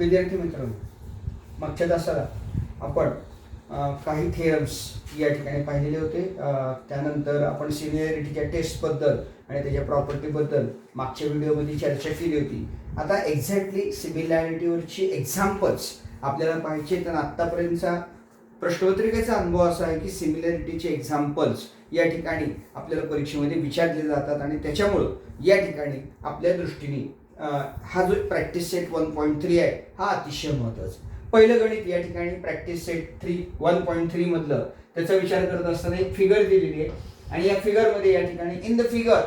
विद्यार्थी मित्रांनो, मागच्या तासाला आपण काही थिअरम्स या ठिकाणी पाहिलेले होते. त्यानंतर आपण सिमिलॅरिटीच्या टेस्टबद्दल आणि त्याच्या प्रॉपर्टीबद्दल मागच्या व्हिडिओमध्ये चर्चा केली होती. आता एक्झॅक्टली सिमिलॅरिटीवरची एक्झाम्पल्स आपल्याला पाहिजे. तर आत्तापर्यंतचा प्रश्नपत्रिकेचा अनुभव असा आहे की सिमिलॅरिटीचे एक्झाम्पल्स या ठिकाणी आपल्याला परीक्षेमध्ये विचारले जातात आणि त्याच्यामुळं या ठिकाणी आपल्या दृष्टीने हा जो प्रॅक्टिस सेट 1.3 आहे हा अतिशय महत्त्वाचा. पहिलं गणित या ठिकाणी प्रॅक्टिस सेट 1.3 मधलं त्याचा विचार करत असताना एक फिगर दिलेली आहे आणि या फिगरमध्ये या ठिकाणी in the figure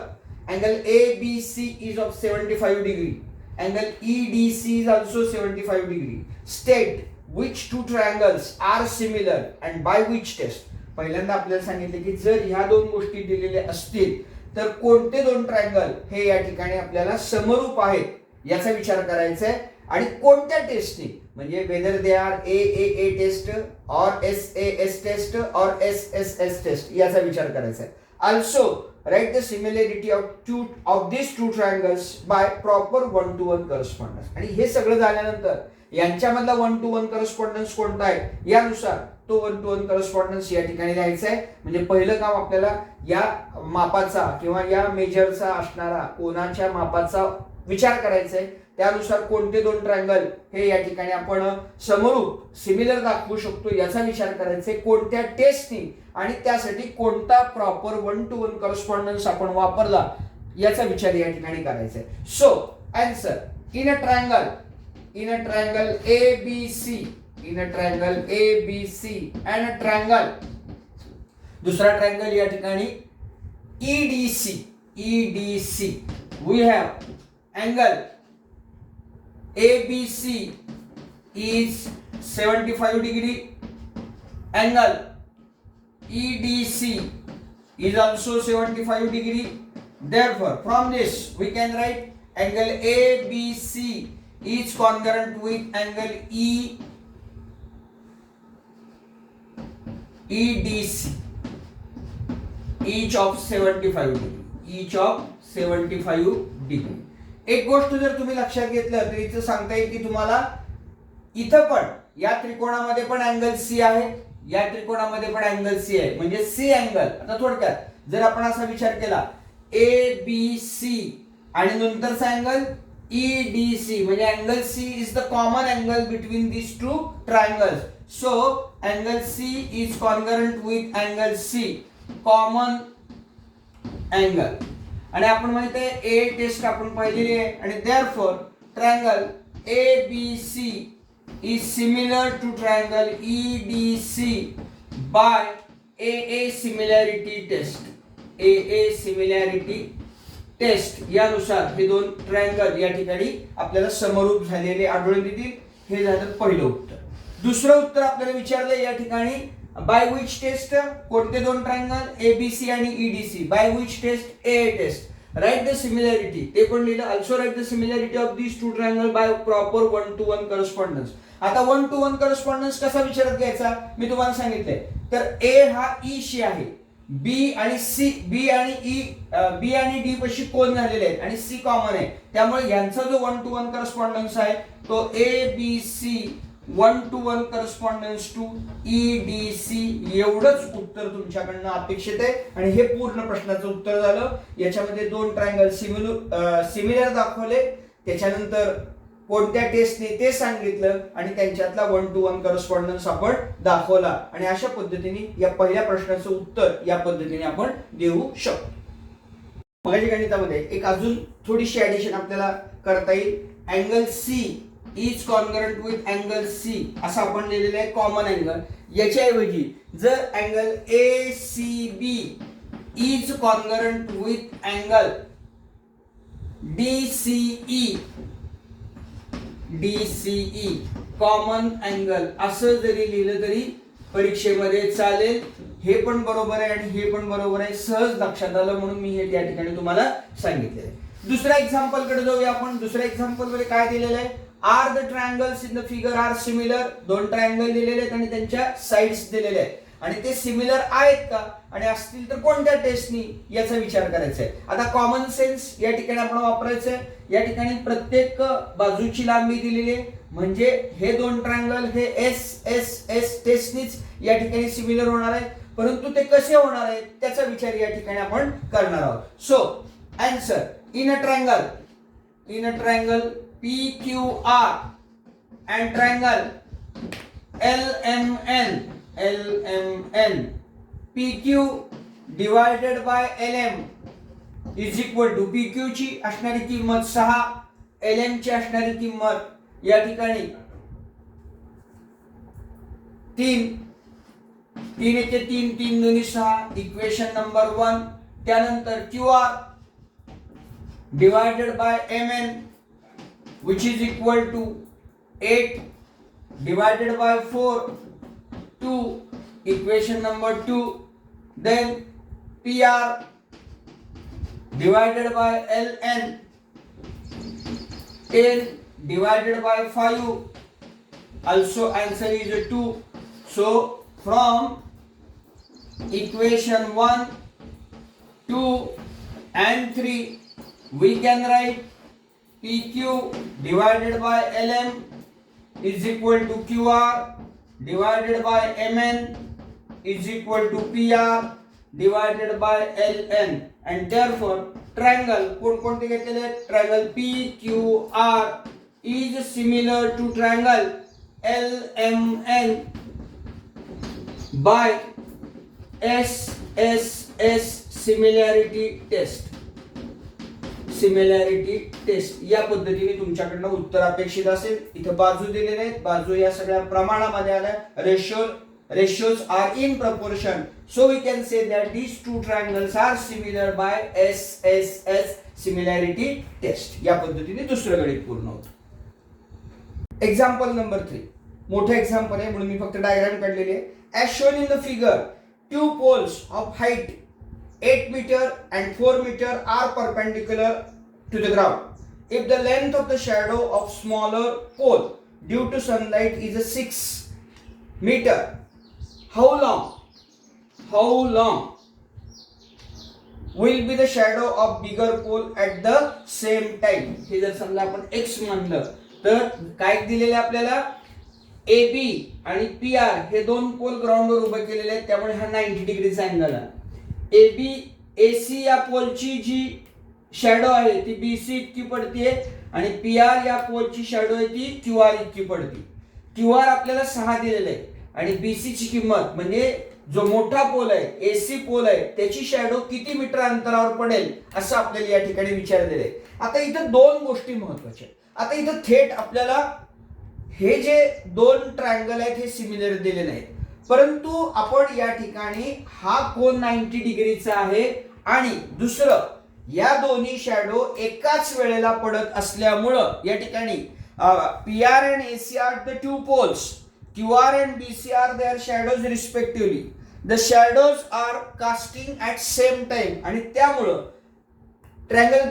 angle ABC is of 75 degree, angle EDC is also 75 degree. State which two triangles are similar and by which test. पहिल्यांदा आपल्याला सांगितले की जर ह्या दोन गोष्टी दिलेल्या असतील तर कोणते दोन ट्रायंगल हे या ठिकाणी आपल्याला समरूप आहेत याचा विचार करायचा आहे आणि कोणत्या टेस्टने, म्हणजे whether they are A test or SAS test or SSS test याचा विचार करायचा आहे. Also write the similarity of this two triangles by proper 1-to-1 correspondence. आणि हे सगळं झाल्यानंतर यांच्यामधला 1-to-1 करस्पॉन्डन्स कोणता आहे यानुसार तो 1-to-1 करस्पॉन्डन्स या ठिकाणी लिहायचा आहे. म्हणजे पहिलं काम आपल्याला या मापाचा किंवा या मेजरचा असणारा कोणाच्या मापाचा विचार करायचा आहे. त्यानुसार कोणते दोन ट्रायंगल हे या ठिकाणी आपण समरूप सिमिलर दाखवू शकतो याचा विचार करायचा आहे. कोणत्या टेस्टनी आणि त्यासाठी कोणता प्रॉपर 1-to-1 करस्पॉन्डन्स आपण वापरला याचा विचार या ठिकाणी करायचा आहे. So answer in a triangle ABC, in a triangle ABC and a triangle, दूसरा ट्रायंगल या ठिकाणी EDC we have angle ABC is 75 degree, angle EDC is also 75 degree. Therefore from this we can write angle ABC is congruent with angle EDC, each of 75 degree. एक गोष्ट जर तुम्ही लक्षात घेतलं तर इथं सांगता येईल की तुम्हाला इथं पण या त्रिकोणामध्ये पण अँगल C आहे, या त्रिकोणामध्ये पण अँगल C आहे, म्हणजे C अँगल. आता थोडक्यात जर आपण असा विचार केला ABC आणि नंतरचा अँगल EDC म्हणजे angle C is the common angle between these two triangles. So angle C is congruent with angle C, common angle. आणि आपण माहित आहे A टेस्ट आपण पाहिलेली आहे आणि therefore triangle ABC is similar to triangle EDC by AA similarity test. AA similarity test यानुसार हे दोन ट्रायंगल या ठिकाणी आपल्याला समरूप झालेले आढळून येतील. हे झालं पहिलं उत्तर. दुसरं उत्तर आपल्याला विचारलं या ठिकाणी बाय विच टेस्ट, कोणते दोन ट्रायंगल ABC आणि EDC, by which test AA test. Write the similarity ते पण लिहिलं. Also write the similarity of this two triangle by proper 1-to-1 correspondence. आता 1-to-1 करस्पॉन्डन्स कसा विचारात घ्यायचा मी तुम्हाला सांगितलंय. तर A हा E शी आहे, B आणि D पशी कोण झालेले आहेत आणि C कॉमन आहे, त्यामुळे यांचा जो 1-to-1 करस्पॉन्डन्स आहे तो ABC 1-to-1 correspondence to EDC. एवढंच उत्तर तुमच्याकडनं अपेक्षित आहे आणि हे पूर्ण प्रश्नाचं उत्तर झालं. याच्यामध्ये दोन ट्रायंगल सिमिलर दाखवले, त्याच्यानंतर कोणत्या टेस्टने ते सांगितलं आणि त्यांच्यातला 1-to-1 करस्पॉन्डन्स आपण दाखवला आणि अशा पद्धतीने या पहिल्या प्रश्नाचं उत्तर या पद्धतीने आपण देऊ शकतो. मगाच्या गणितामध्ये एक अजून थोडीशी ऍडिशन आपल्याला करता येईल. Angle C is congruent with angle C असं आपण लिहिलेलं आहे कॉमन अँगल. याच्याऐवजी जर angle ACB is congruent with angle DCE common angle असं जरी लिहिलं तरी परीक्षेमध्ये चालेल. हे पण बरोबर आहे आणि हे पण बरोबर आहे, सहज लक्षात आलं म्हणून मी हे त्या ठिकाणी तुम्हाला सांगितलेलं आहे. दुसऱ्या एक्झाम्पल कडे जाऊया आपण. दुसऱ्या एक्झाम्पल मध्ये काय दिलेलं आहे, are the triangles in the figure are similar. दोन ट्रायंगल दिलेले आहेत आणि त्यांच्या साइड्स दिलेल्या आहेत आणि ते सिमिलर आहेत का आणि असतील तर कोणत्या टेस्टनी याचा विचार करायचा आहे. आता कॉमन सेन्स या ठिकाणी आपण वापरायचं आहे. या ठिकाणी प्रत्येक बाजूची लांबी दिलेली आहे म्हणजे हे दोन ट्रायंगल हे एस एस एस टेस्टनीच या ठिकाणी सिमिलर होणार आहे. परंतु ते कसे होणार आहे त्याचा विचार या ठिकाणी आपण करणार आहोत. So answer in a triangle PQR and triangle LMN PQ divided by LM is equal to PQ ची असणारी किंमत 6, LM ची असणारी किंमत या ठिकाणी 3, 3 एके 3, 3 दोन्ही 6, इक्वेशन नंबर 1. त्यानंतर QR divided by MN which is equal to 8 divided by 4, 2, equation number 2. Then PR divided by LN 10 divided by 5, also answer is a 2. So from equation 1, 2 and 3 we can write PQ divided by LM is equal to QR divided by MN is equal to PR divided by LN and therefore triangle कोणते घेतलेले triangle PQR is similar to triangle LMN by SSS similarity test. Similarity test या पद्धतीने तुमच्याकडनं उत्तर अपेक्षित असेल. इथे बाजू दिलेले आहेत, बाजू या सगळ्या प्रमाणामध्ये आल्या. ratios are in proportion, so we can say that these two triangles are similar by SSS similarity test. या पद्धतीने दुसरं गणित पूर्ण होतं. एक्झाम्पल नंबर 3 मोठं एक्झाम्पल आहे म्हणून मी फक्त डायग्राम काढलेली आहे. as shown in the figure, two poles of height 8 meter and 4 meter are perpendicular to the ground. If the length of the shadow of smaller pole due to sunlight is a 6 meter, how long will be the shadow of bigger pole at the same time? हे जर समजा आपण x म्हणलं तर काय दिलेले आपल्याला AB आणि PR हे दोन पोल ग्राउंडवर उभे केलेले आहेत त्यामुळे हा 90 डिग्रीचा अँगल आहे. AC या पोलची जी शॅडो आहे ती BC इतकी पडते आणि PR या पोलची शॅडो आहे ती QR इतकी पडते. QR आपल्याला 6 दिलेले आहे आणि BC ची किंमत म्हणजे जो मोठा पोल आहे AC पोल आहे त्याची शॅडो किती मीटर अंतरावर पडेल असं आपल्याला या ठिकाणी विचारलेलं आहे. आता इथं दोन गोष्टी महत्त्वाच्या आहेत. आता इथं थेट आपल्याला हे जे दोन ट्रायंगल आहेत हे सिमिलर दिलेले आहेत परंतु आपण या ठिकाणी हा कोन 90 डिग्रीचा आहे आणि दुसरं या दोन्ही शॅडो एकाच वेळेला पडत असल्यामुळं या ठिकाणी PR and AC are the two poles, QR and BC are their shadows respectively. The shadows are casting at same time आणि त्यामुळं ट्रायंगल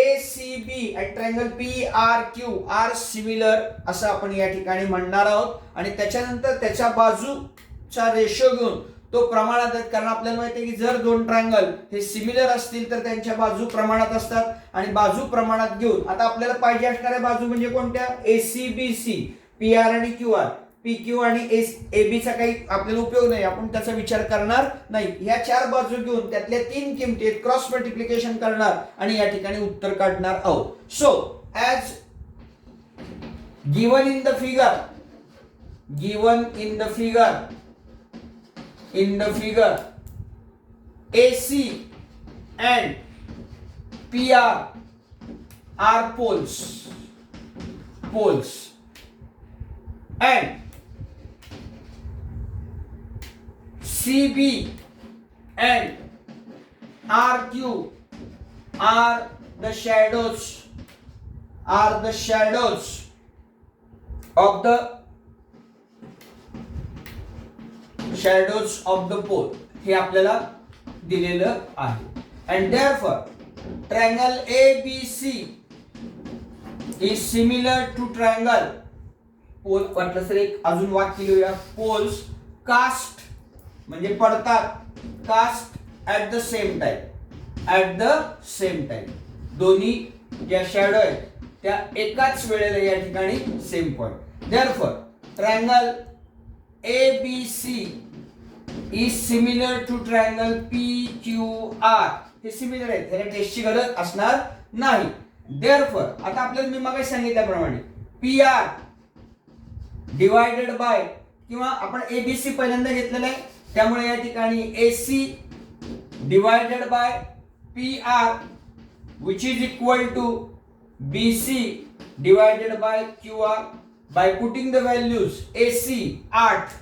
ACB आणि ट्रायंगल PRQ आर सिमिलर असं आपण या ठिकाणी म्हणणार आहोत आणि त्याच्यानंतर त्याच्या बाजूचा रेशो घेऊन तो प्रमाणात आहेत कारण आपल्याला माहिती आहे की जर दोन ट्रायंगल हे सिमिलर असतील तर त्यांच्या बाजू प्रमाणात असतात आणि बाजू प्रमाणात घेऊन आता आपल्याला पाहिजे असणाऱ्या बाजू म्हणजे कोणत्या ACBC PR आणि QR PQ आणि AB चा काही आपल्याला उपयोग नाही आपण त्याचा विचार करणार नाही. ह्या चार बाजू घेऊन त्यातल्या तीन किमती क्रॉस मल्टिप्लिकेशन करणार आणि या ठिकाणी उत्तर काढणार आहोत. So as given in the figure AC and PR are poles and CB and RQ are the shadows of the pole हे आपल्याला दिलेलं आहे and therefore triangle ABC is similar to triangle pole वाटलं तर एक अजून वाक्य लिहूया poles cast म्हणजे पडतात, cast at the same time, at the same time, दोन्ही ज्या शॅडो आहेत त्या एकाच वेळेला या ठिकाणी same point. Therefore triangle ABC is similar to triangle PQR. हे सिमिलर आहेत, त्याला टेस्टची गरज असणार नाही. देअरफॉर आता आपल्याला मी मागे सांगितल्याप्रमाणे PR डिवायडेड बाय, किंवा आपण ABC पहिल्यांदा घेतलेलं आहे त्यामुळे या ठिकाणी AC divided by PR which is equal to BC divided by QR. By putting the values AC 8,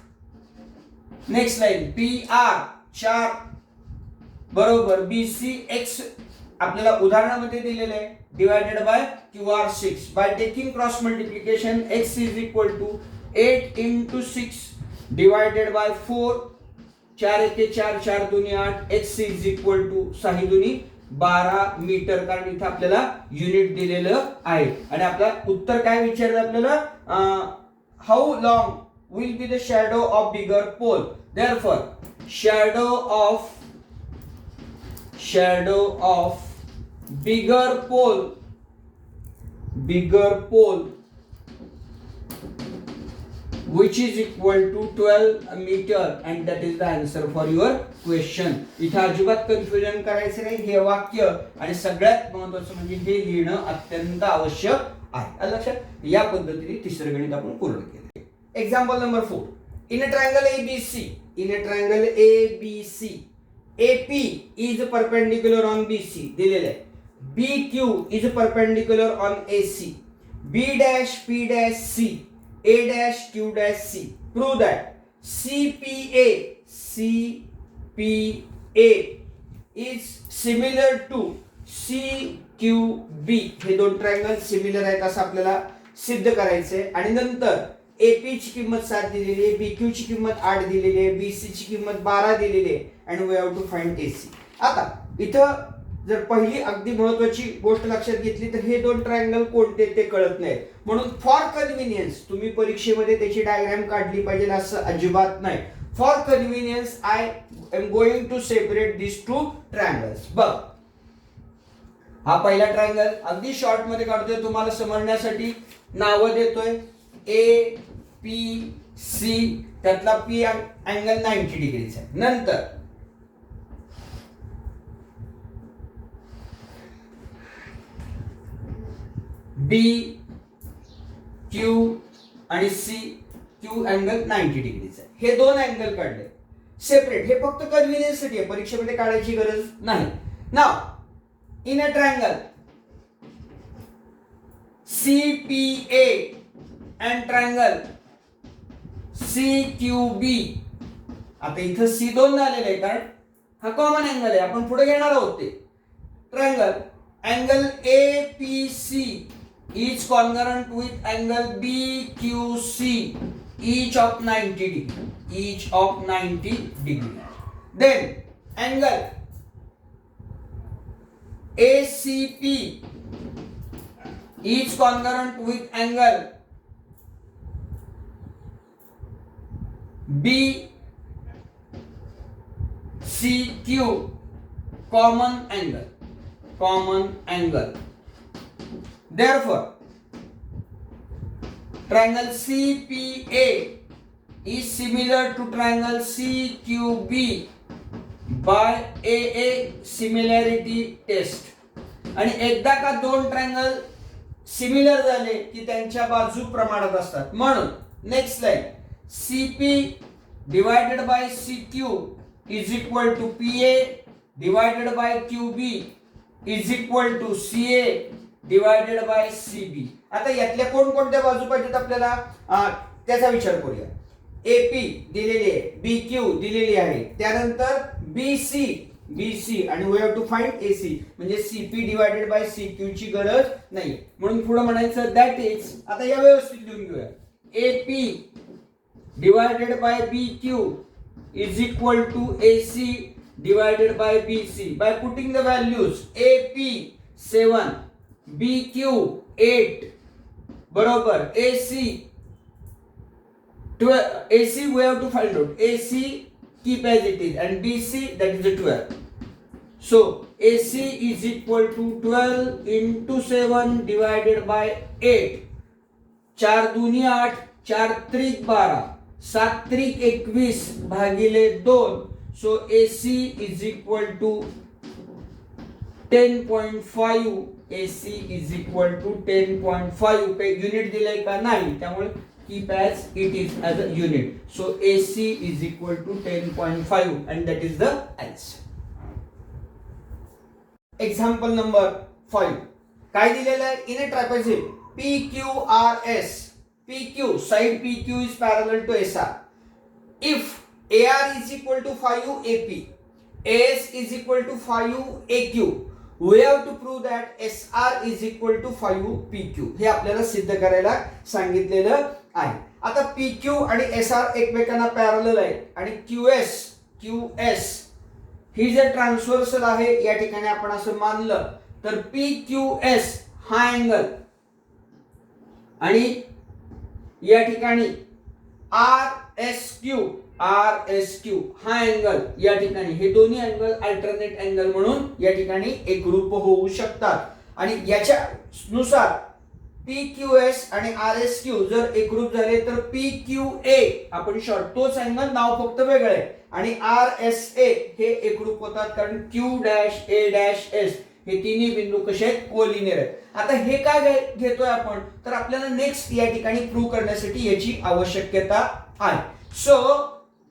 next line PR 4 बरोबर BC X आपल्याला उदाहरणामध्ये दिलेले आहे divided by QR 6. By taking cross multiplication X is equal to 8 into 6 divided by 4, 4 एके 4, 4 दूनी 8, X is equal to 6 दूनी 12 metre, कारण इथे आपल्याला युनिट दिलेलं आहे. आणि आपला उत्तर काय विचारलं आपल्याला, how long will be the shadow of bigger pole. Therefore shadow of bigger pole which is equal to 12 meter, and that is the answer for your question. इथे अजिबात कन्फ्युजन करायचं नाही. हे वाक्य आणि सगळ्यात महत्त्वाचं म्हणजे हे लिहिणं अत्यंत आवश्यक आहे. लक्षात, या पद्धतीने तिसरं गणित आपण पूर्ण केलं. Example number 4. In a triangle ABC AP is perpendicular on BC दिलेलं आहे. BQ is perpendicular on AC. B dash P dash C, A dash Q dash C. Prove that CPA is similar to CQB. हे दोन triangle similar आहेत असं आपल्याला सिद्ध करायचंय. आणि नंतर AP ची किंमत 7 दिलेली आहे, BQ ची किंमत 8 दिलेली आहे, BC ची किंमत 12 दिलेली आहे, and we have to find AC. आता इथं जर पहिली अगदी महत्वाची गोष्ट लक्षात घेतली तर हे दोन ट्रायंगल कोणते ते कळत नाही, म्हणून फॉर कन्व्हिनियन्स तुम्ही परीक्षेमध्ये त्याची डायग्राम काढली पाहिजे असं अजिबात नाही. For convenience I am going to separate this two triangles. बघ, हा पहिला ट्रायंगल अगदी शॉर्ट मध्ये काढतोय, तुम्हाला समजण्यासाठी नावं देतोय. APC, त्यातला P अँगल 90 डिग्रीचा आहे. नंतर B Q आणि C, Q अँगल 90 डिग्रीचा आहे. हे दोन अँगल काढले सेपरेट, हे फक्त कन्व्हिनियन्स साठी आहे, परीक्षेमध्ये काढायची गरज नाही. Now in a triangle CPA and triangle CQB. आता इथं C2 आलेलं आहे कारण हा कॉमन अँगल आहे, आपण पुढे घेणार आहोत ते triangle. Angle APC is congruent with angle BQC, each of 90 degree. Then angle ACP is congruent with angle BCQ, common angle. Therefore, triangle CPA is similar to triangle CQB by AA similarity test. आणि एकदा का दोन triangle similar झाले की त्यांच्या बाजू प्रमाणात असतात, म्हणून next line CP divided by CQ is equal to PA divided by QB is equal to CA divided by CB. आता यातल्या कोणकोणत्या बाजू पाहिजेत आपल्याला त्याचा विचार करूया. AP दिलेली आहे, BQ दिलेली आहे, त्यानंतर BC आणि we have to find AC, म्हणजे CP डिवायडेड बाय CQ ची गरज नाही, म्हणून पुढे म्हणायचं दॅट इज. आता या व्यवस्थित लिहून घेऊया. AP divided by BQ is equal to AC divided by BC. By putting the values AP 7, BQ 8 बरोबर, AC we have to find out AC keep as it is, and BC that is a 12. So AC is equal to 12 into 7 divided by 8. 4 दूनी 8, 4 त्रिक 12, 7 त्रिक 21 भागिले 2. So AC is equal to 10.5. AC is equal to 10.5. Pay unit दिलंय का नाही, त्यामुळे keep as it is as a unit. So AC is equal to 10.5 and that is the answer. Example number 5. काय दिलेलं आहे? In a trapezoid PQRS, PQ side PQ is parallel to SR. If AR is equal to 5 AP, AS is equal to 5 AQ, we have to prove that SR is equal to 5 PQ. हे आपल्याला सिद्ध करायला सांगितलेलं आहे. आता PQ आणि SR एकमेकांना parallel आहे आणि QS ही जे ट्रान्सव्हर्सल आहे या ठिकाणी आपण असं मानलं तर PQS हा अँगल आणि या ठिकाणी RSQ हा अँगल, या ठिकाणी हे दोन्ही अँगल अल्टरनेट अँगल म्हणून या ठिकाणी एकरूप होऊ शकतात. आणि याच्या नुसार PQS आणि RSQ जर एकरूप झाले तर PQA आपण शॉर्ट, तोच अँगल, नाव फक्त वेगळं आहे, आणि RSA हे एकरूप होतात कारण Q', A', हे तिन्ही बिंदू कसे आहेत? कोलिनियर आहेत. आता हे काय घेतोय आपण तर आपल्याला नेक्स्ट या ठिकाणी प्रूव्ह करण्यासाठी याची आवश्यकता आहे. So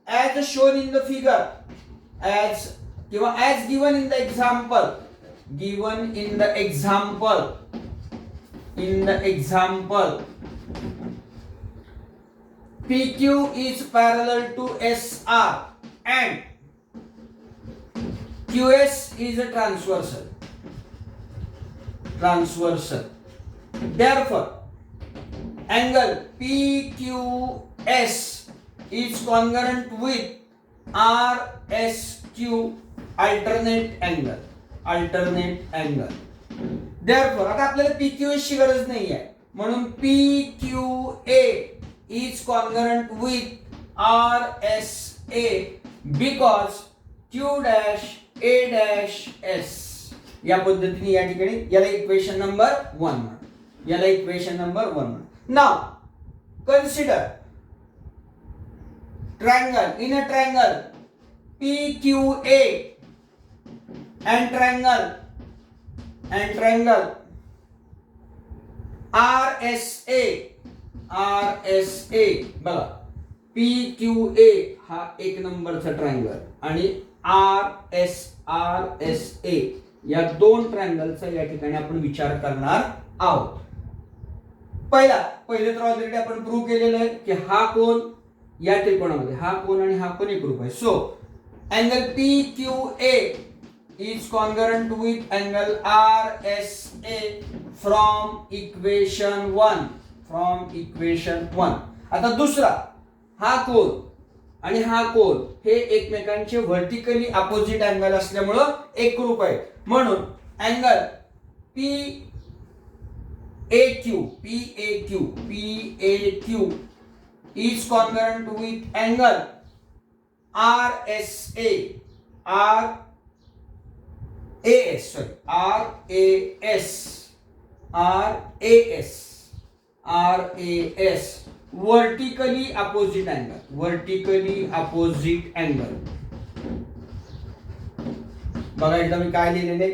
as shown in the figure, as given in the example, PQ is parallel to SR and QS is a transversal. Therefore, angle PQS is congruent with RSQ, alternate angle. Therefore, आता आपल्याला PQS ची गरज नाही आहे म्हणून PQA is congruent with RSA because Q', या पद्धतीने या ठिकाणी याला equation number 1. Now consider triangle, in a triangle PQA and triangle RSA बघा, PQA हा एक नंबरचा ट्रायंगल आणि RSA या दोन ट्रायंगलचा या ठिकाणी आपण विचार करणार आहोत. पहिले तर ऑलरेडी आपण प्रूव्ह केलेलं आहे की हा कोन या त्रिकोणामध्ये, हा कोन आणि हा कोन एकरूप आहे. So angle PQA is congruent with angle RSA from equation 1. आता दुसरा, हा कोन आणि हा कोन हे एकमेकांचे व्हर्टिकली अपोजिट अँगल असल्यामुळे एकरूप आहे. म्हणून angle PAQ is congruent with angle RAS vertically opposite angle. बघा एकदा मी काय लिहिलेले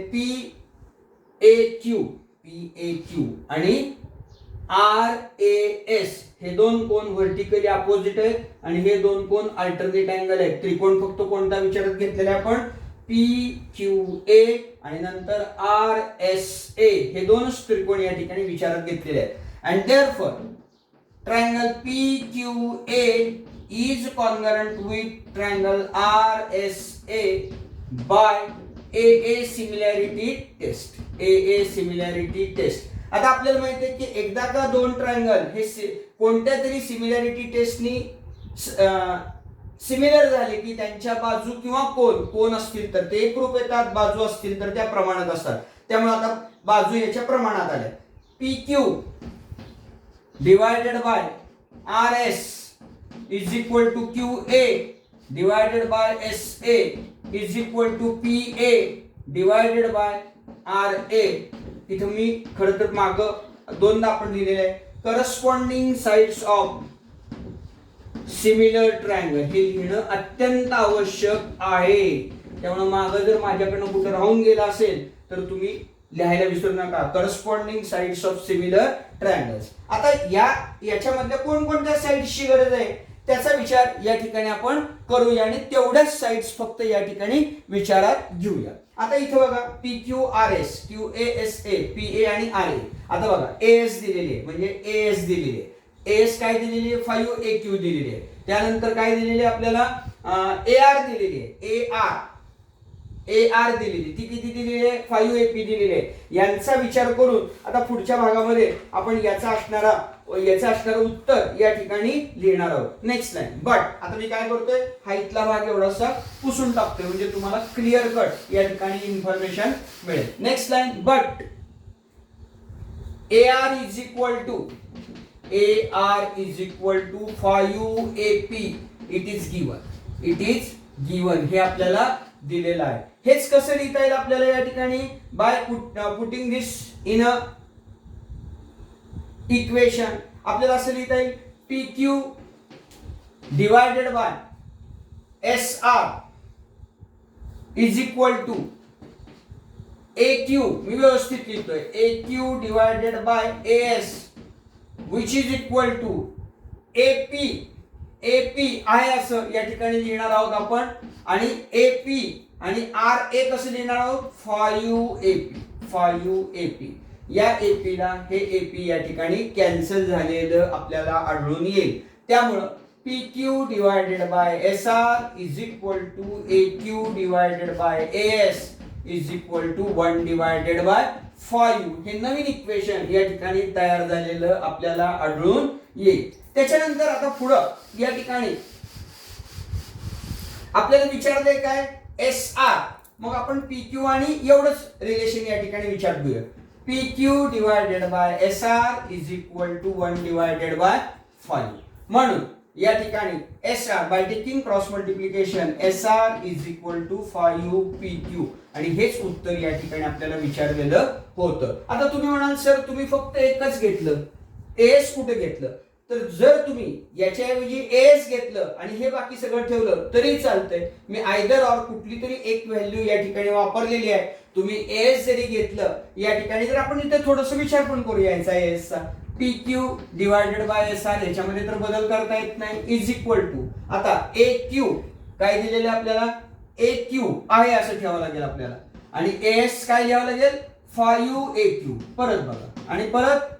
PAQ आणि RAS हे दोन कोन व्हर्टिकली अपोजिट आहेत आणि हे दोन कोन अल्टरनेट अँगल आहेत. त्रिकोण फक्त कोणता विचारात घेतलेला आहे आपण? PQA आणि नंतर RSA हे दोनच त्रिकोण या ठिकाणी विचारात घेतलेले आहेत. and therefore triangle PQA is congruent with triangle RSA by AA similarity test. आता आपल्याला माहिती आहे की एकदा का दोन ट्रायंगल हे कोणत्या तरी सिमिलॅरिटी टेस्टनी सिमिलर झाले की त्यांच्या बाजू किंवा कोन असतील तर ते एकरूप येतात, बाजू असतील तर त्या प्रमाणात असतात. त्यामुळे आता बाजू याच्या प्रमाणात आल्या. PQ divided by RS is equal to QA divided by SA is equal to PA divided by RA. इथं मी खरं तर मागं दोनदा आपण लिहिलेलं आहे. Corresponding sides of similar triangle हे लिहिणं अत्यंत आवश्यक आहे. त्यामुळे मागं जर माझ्याकडनं कुठं राहून गेला असेल तर तुम्ही लिहायला विसरू नका. Corresponding sides of similar triangles. आता याच्यामधल्या कोणकोणत्या साइड्सची गरज आहे त्याचा विचार या ठिकाणी आपण करूया आणि तेवढ्याच साइड्स फक्त या ठिकाणी विचारात घेऊया. आता इथे बघा PQRS, QASA, PA आणि RA. आता बघा AS दिलेली आहे म्हणजे AS दिलेली आहे. AS काय दिलेली आहे 5AQ दिलेली आहे. त्यानंतर काय दिलेली आहे आपल्याला AR दिलेली आहे. AR दिलेली ती किती दिलेली आहे 5AP दिलेली आहे. यांचा विचार करून आता पुढच्या भागामध्ये आपण याचं असणारं उत्तर या ठिकाणी लिहिणार आहोत. Next line. बट आता मी काय करतोय हा इथला भाग एवढासा पुसून टाकतोय म्हणजे तुम्हाला क्लिअर कट या ठिकाणी इन्फॉर्मेशन मिळेल. Next line. But AR is equal to 5AP. It is given हे आपल्याला दिलेलं आहे. हेच कसं लिहिता येईल आपल्याला या ठिकाणी by putting this in a equation. आपल्याला असं लिहिता येईल PQ divided by SR is equal to AQ. मी व्यवस्थित लिहितोय AQ divided by AS which is equal to AP आहे असं या ठिकाणी लिहिणार आहोत आपण. आणि AP आणि RA कसं लिहिणार आहोत 5AP. या AP ला हे AP या ठिकाणी कॅन्सल झालेलं आपल्याला आढळून येईल. त्यामुळं PQ divided by SR is equal to AQ divided by AS is equal to 1 divided by 5. हे नवीन इक्वेशन या ठिकाणी तयार झालेलं आपल्याला आढळून येईल. त्याच्यानंतर आता पुढं या ठिकाणी आपल्याला विचारलंय काय SR. मग आपण PQ आणि एवढंच रिलेशन या ठिकाणी विचार करूया. PQ divided by SR is equal to 1 divided by 5. म्हणून या ठिकाणी SR by taking cross multiplication SR is equal to 5PQ आणि हेच उत्तर या ठिकाणी आपल्याला विचारलेलं होतं. आता तुम्ही म्हणाल सर तुम्ही फक्त एकच घेतलं AS कुठे घेतलं. तर जर तुम्ही याच्याऐवजी AS घेतलं आणि हे बाकी सगळं ठेवलं तरी चालतंय. मी आयदर ऑर कुठली तरी एक व्हॅल्यू या ठिकाणी वापरलेली आहे. तुम्ही AS जरी घेतलं या ठिकाणी तर आपण इथे थोडंसं विचार पण करूया याचा AS चा. PQ डिवायडेड बाय SR याच्यामध्ये तर बदल करता येत नाही इज इक्वल टू. आता AQ काय दिलेलं आपल्याला AQ आहे असं ठेवावं लागेल आपल्याला आणि AS काय लिहावं लागेल 5AQ. परत बघा आणि परत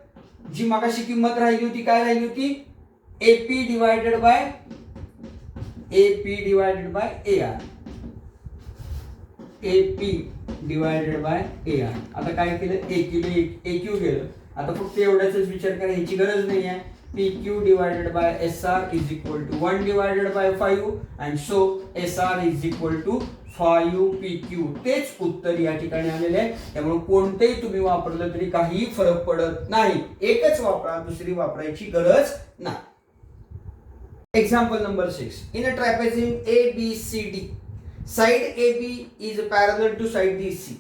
जी मागाशी किंमत राहिली होती काय राहिली होती AP divided by AR. AP divided by AR. आता काय केलं AQ गेलं. आता फक्त एवढ्याच विचार करायची गरज नाही आहे. PQ divided by SR is equal to 1 divided by 5 and so SR is equal to 5PQ. तेच उत्तर या ठिकाणी आलेले आहे. त्यामुळे कोणतेही तुम्ही वापरलं तरी काही फरक पडत नाही. एकच वापरा दुसरी वापरायची गरज नाही. Example number 6. In a trapezium ABCD side AB is parallel to side DC.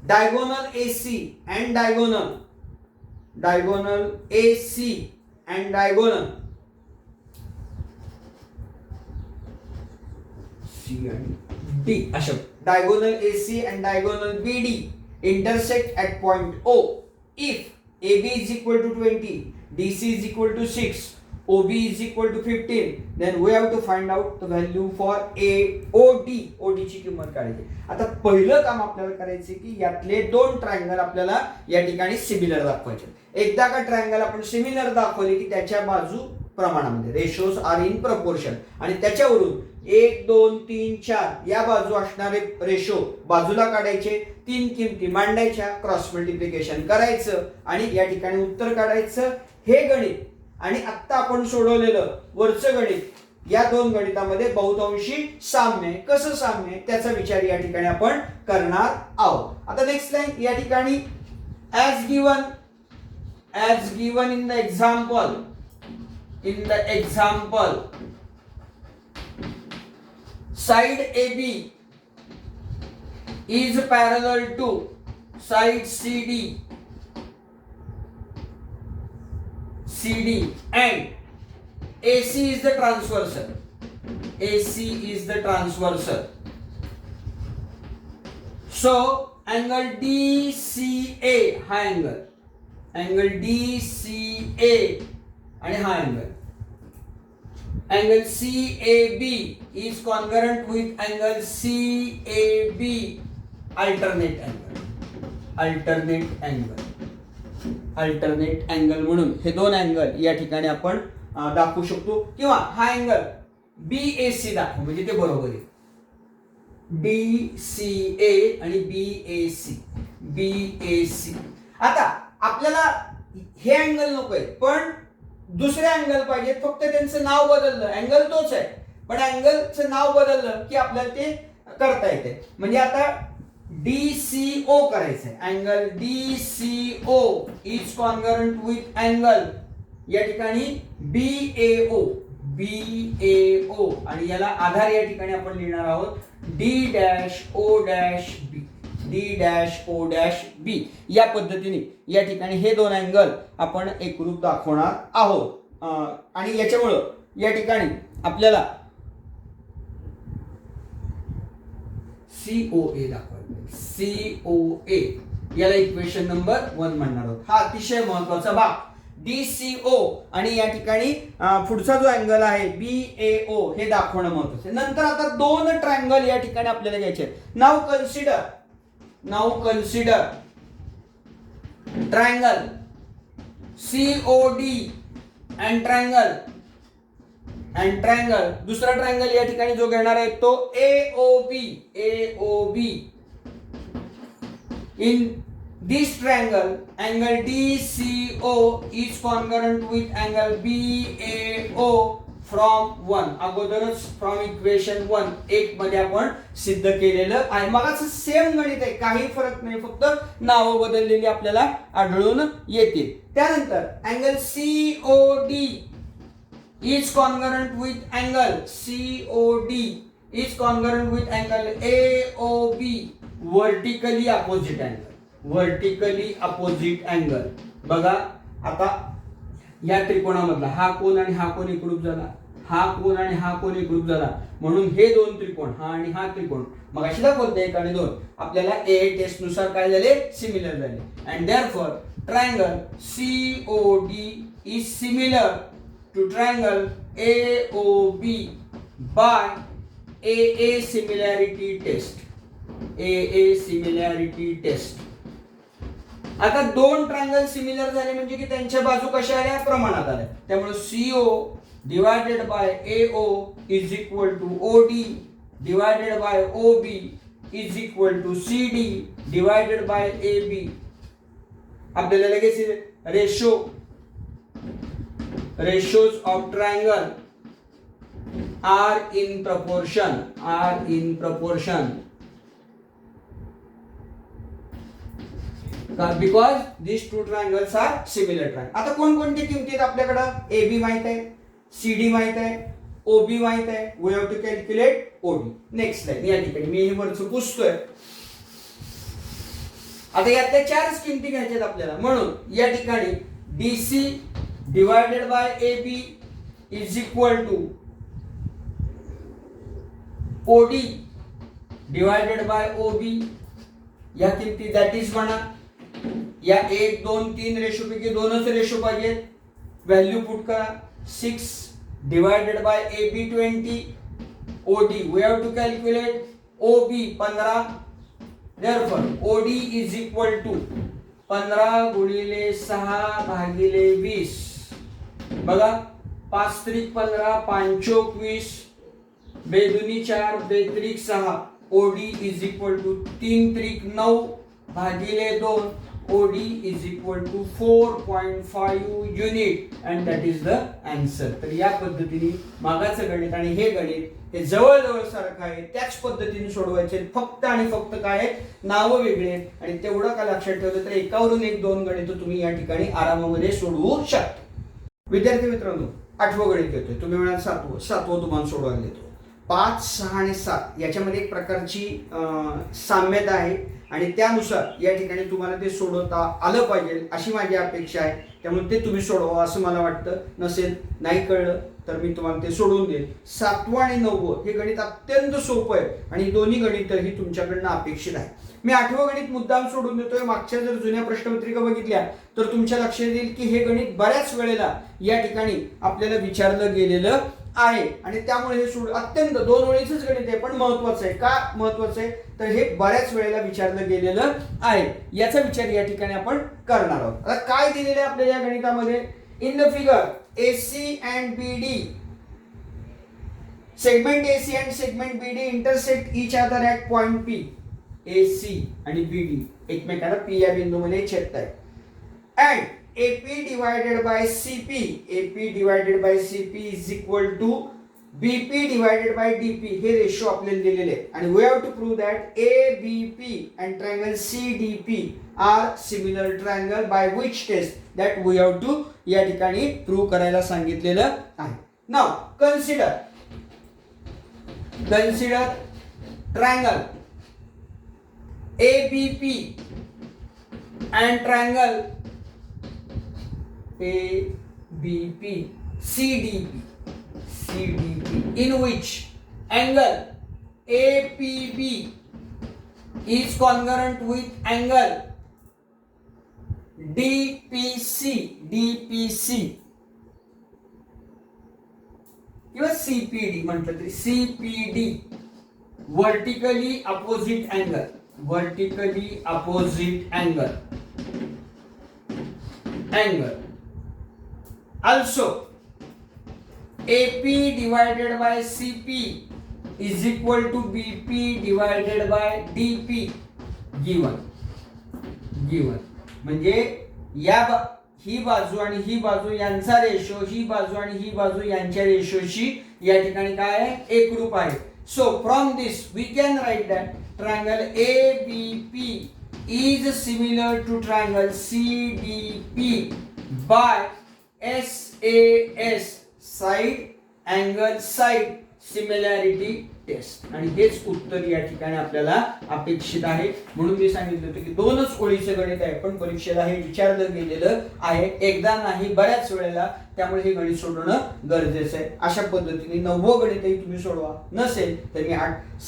Diagonal AC and diagonal AC and diagonal C and D. अशा diagonal AC and diagonal BD intersect at point O. If AB is equal to 20, DC is equal to 6, OB is equal to 15, then we have to find out the value for AOD. OD ची किंमत काढायची. आता पहिलं काम आपल्याला करायचे की यातले दोन ट्रायंगल आपल्याला या ठिकाणी सिमिलर दाखवायचे. एकदा का ट्रायंगल आपण सिमिलर दाखवले की त्याच्या बाजू प्रमाणामध्ये रेशोज आर इन प्रपोर्शन आणि त्याच्यावरून 1 2 3 4 या बाजू असणारे रेशो बाजूला काढायचे. 3 किमती मांडायच्या क्रॉस मल्टिप्लिकेशन करायचं आणि या ठिकाणी उत्तर काढायचं. हे गणित आणि आत्ता आपण सोडवलेलं वरचं गणित या दोन गणितामध्ये बहुतांशी साम्य. कसं साम्य त्याचा विचार या ठिकाणी आपण करणार आहोत. आता नेक्स्ट लाईन या ठिकाणी as given in the example side AB is parallel to side CD and AC is the transversal. AC is the transversal. So angle DCA हा angle DCA आणि हा angle CAB is congruent with angle CAB alternate angle म्हणून हे दोन angle या ठिकाणी आपण दाखवू शकतो किंवा हा अँगल BAC दाखवू म्हणजे ते बरोबर आहे. DCA आणि BAC. आता आपल्याला हे अँगल नकोय पण दुसरे अँगल पाहिजे, फक्त त्यांचं नाव बदललं, अँगल तोच आहे पण अँगलचं नाव बदललं की आपल्याला ते करता येते. म्हणजे आता DCO करायचंय. Angle DCO is congruent with angle या ठिकाणी BAO आणि याला आधार या ठिकाणी आपण लिहिणार आहोत D'(O')B या पद्धतीने या ठिकाणी हे दोन अँगल आपण एकरूप दाखवणार आहोत. आणि याच्यामुळं या ठिकाणी आपल्याला COA दाखवायचं. COA याला इक्वेशन नंबर 1 म्हणणार आहोत. हा अतिशय महत्वाचा भाग DCO आणि या ठिकाणी पुढचा जो अँगल आहे BAO हे दाखवणं महत्वाचं आहे. नंतर आता दोन ट्रायंगल या ठिकाणी आपल्याला घ्यायचे आहेत. Now consider triangle COD and triangle दुसरा ट्रायंगल या ठिकाणी जो घेणार आहे तो AOB. In this triangle, angle DCO is congruent with angle BAO from 1. अगोदरच फ्रॉम इक्वेशन 1 मध्ये आपण सिद्ध केलेलं आहे. मगाच सेम गणित आहे, काही फरक नाही, फक्त नावं बदललेली आपल्याला आढळून येतील. त्यानंतर angle COD is congruent with angle AOB vertically opposite angle. बघा आता या त्रिकोणामधला हा कोन आणि हा कोन एकरूप झाला, हा कोन आणि हा कोन एकरूप झाला, म्हणून हे दोन त्रिकोण हा आणि हा त्रिकोण मग अशी दाखवते 1 आणि 2 आपल्याला AA टेस्ट नुसार काय झाले, सिमिलर झाले. And therefore triangle COD is similar to triangle AOB by AA similarity test. आता दोन ट्रायंगल सिमिलर झाले म्हणजे की त्यांच्या बाजू कशा आल्या, प्रमाणात आल्या. त्यामुळे CO divided by AO is equal to OD divided by OB is equal to CD divided by AB. आपल्याला लगेच ratios of triangle are in proportion because these two triangles are similar triangle. आता कोणकोणती किमती आहेत आपल्याकडे, AB माहित आहे, CD माहित आहे, OB माहित आहे. We have to calculate OD. Next slide. या ठिकाणी मी हे वरचं पुसतोय. आता यातल्या 4 किमती घ्यायच्यात आपल्याला, म्हणून या ठिकाणी DC divided by AB is equal to OD divided by OB. या किमती दॅट इज म्हणा या 1 2 3 रेशो पैकी 2च रेशो पाहिजेत. व्हॅल्यू पुट करा. 6 divided by AB 20 OD we have to calculate OB 15. Therefore OD is equal to 15 गुणिले 6 भागिले 20. बघा 5 त्रिक 15 5 चौक 20 बेदुनी 4 बेत्रिक 6. OD इज इक्वल टू 3 त्रिक 9 भागिले 2. OD is equal to 4.5 unit and that is the answer. तर या पद्धतीने मागाचं गणित आणि हे गणित हे जवळजवळ सारखं आहे, त्याच पद्धतीने सोडवायचे. फक्त आणि फक्त काय आहे, नावं वेगळे आहेत. आणि तेवढं का लक्षात ठेवलं तर एकावरून 1-2 गणित तुम्ही या ठिकाणी आरामामध्ये सोडवू शकता. विद्यार्थी मित्रांनो, 8वं गणित येतोय, तुम्ही म्हणाल 7वं तुम्हाला सोडवायला देतो. 5, 6 आणि 7 याच्यामध्ये एक प्रकारची साम्यता आहे आणि त्यानुसार या ठिकाणी तुम्हाला ते सोडवता आलं पाहिजे अशी माझी अपेक्षा आहे. त्यामुळे ते तुम्ही सोडवा असं मला वाटतं. नसेल नाही कळलं तर मी तुम्हाला ते सोडवून देईल. 7वं आणि 9वं हे गणित अत्यंत सोपं आहे आणि दोन्ही गणित ही तुमच्याकडनं अपेक्षित आहे. मी 8वं गणित मुद्दाम सोडून देतोय. मागच्या जर जुन्या प्रश्नपत्रिका बघितल्या तर तुमच्या लक्षात येईल की हे गणित बऱ्याच वेळेला या ठिकाणी आपल्याला विचारलं गेलेलं आहे आणि त्यामुळे हे अत्यंत 2 ओळीचंच गणित आहे पण महत्वाचं आहे. का महत्वाचं आहे तर हे बऱ्याच वेळेला विचारलं गेलेलं आहे. याचा विचार या ठिकाणी आपण करणार आहोत. आता काय दिलेलं आहे आपल्या या गणितामध्ये? In the figure AC and BD, segment AC and segment BD intersect each other at point P. AC आणि BD एकमेकांना P या बिंदूमध्ये छेदतायत. And AP divided by CP is equal to BP divided by DP हे ratio आपल्याला दिलेले आहे आणि we have to prove that ABP and triangle CDP are similar triangle by which test that we have to या ठिकाणी prove करायला सांगितलेलं आहे. Now consider triangle ABP and triangle ABP CDP in which angle APB is congruent with angle DPC किंवा CPD म्हटलं तरी CPD vertically opposite angle. Also AP divided by CP is equal to BP divided by DP given. म्हणजे ही बाजू आणि ही बाजू यांचा ratio, ही बाजू आणि ही बाजू यांच्या रेशोशी या ठिकाणी काय आहे? एकरूप आहे. So from this we can write that triangle ABP is similar to triangle CDP by SAS side similarity test आणि हेच उत्तर या ठिकाणी आपल्याला अपेक्षित आहे. म्हणून मी सांगितलं होतं की 2च ओळीचं गणित आहे पण परीक्षेला हे विचारलं गेलेलं आहे, एकदा नाही बऱ्याच वेळेला. त्यामुळे हे गणित सोडवणं गरजेचं आहे. अशा पद्धतीने 9वं गणितही तुम्ही सोडवा. नसेल तर मी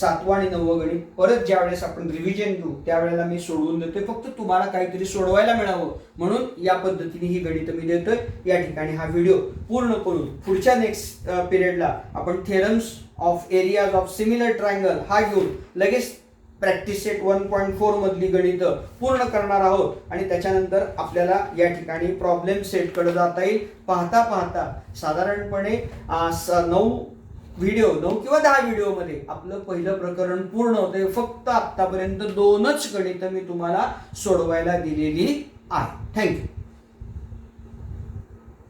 7वं आणि 9वं गणित परत ज्या वेळेस आपण रिव्हिजन घेऊ त्यावेळेला मी सोडवून देतोय. फक्त तुम्हाला काहीतरी सोडवायला मिळावं म्हणून या पद्धतीने ही गणित मी देतोय. या ठिकाणी हा व्हिडिओ पूर्ण करून पुढच्या नेक्स्ट पिरियडला आपण theorems of areas of similar triangle हा घेऊन लगेच प्रॅक्टिस सेट 1.4 मधली गणित पूर्ण करणार आहोत आणि त्याच्यानंतर आपल्याला या ठिकाणी प्रॉब्लेम सेट कडे जाता येईल. पाहता साधारणपणे 9 किंवा 10 व्हिडिओमध्ये आपलं पहिलं प्रकरण पूर्ण होतंय. फक्त आतापर्यंत 2च गणित मी तुम्हाला सोडवायला दिलेली आहे. थँक्यू.